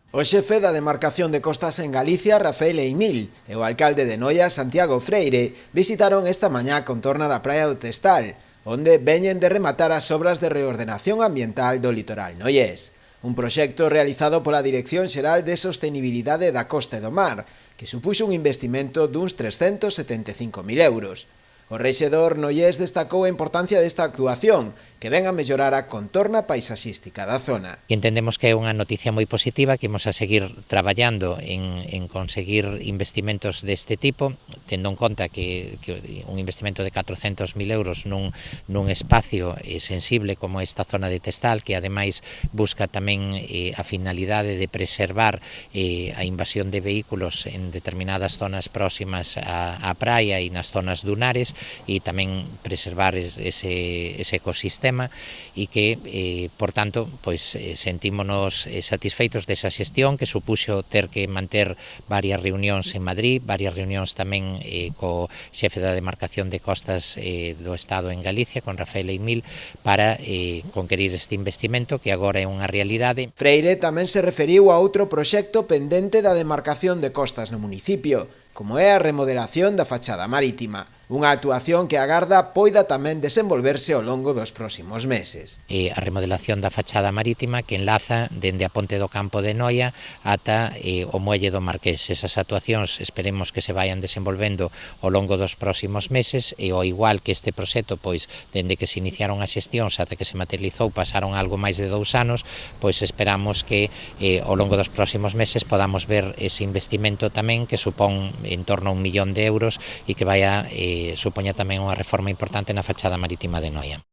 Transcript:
O xefe da demarcación de costas en Galicia, Rafael Eimil, e o alcalde de Noia, Santiago Freire, visitaron esta mañá a contorna da praia do Testal, onde veñen de rematar as obras de reordenación ambiental do litoral noiés. Un proxecto realizado pola Dirección Xeral de Sostenibilidade da Costa e do Mar, que supuxo un investimento duns 375.000 euros. O rexedor noiés destacou a importancia desta actuación, que ven a mellorar a contorna paisaxística da zona. E entendemos que é unha noticia moi positiva, que imos a seguir traballando en conseguir investimentos deste tipo, tendo en conta que un investimento de 400.000 euros nun espacio sensible como esta zona de Testal, que ademais busca tamén a finalidade de preservar a invasión de vehículos en determinadas zonas próximas á praia e nas zonas dunares, e tamén preservar ese ecosistema, e que, por tanto, pois sentímonos satisfeitos desa xestión que supuxo ter que manter varias reunións en Madrid, varias reunións tamén co xefe da demarcación de costas do Estado en Galicia, con Rafael Eimil, para conquerir este investimento que agora é unha realidade. Freire tamén se referiu a outro proxecto pendente da demarcación de costas no municipio, como é a remodelación da fachada marítima. Unha actuación que agarda poida tamén desenvolverse ao longo dos próximos meses. A remodelación da fachada marítima que enlaza dende a Ponte do Campo de Noia ata o Muelle do Marqués. Esas actuacións esperemos que se vayan desenvolvendo ao longo dos próximos meses, e ao igual que este proxecto, pois dende que se iniciaron as xestións ata que se materializou pasaron algo máis de 2 anos, pois esperamos que ao longo dos próximos meses podamos ver ese investimento tamén, que supón en torno a 1 millón de euros, e que vaya supoña tamén unha reforma importante na fachada marítima de Noia.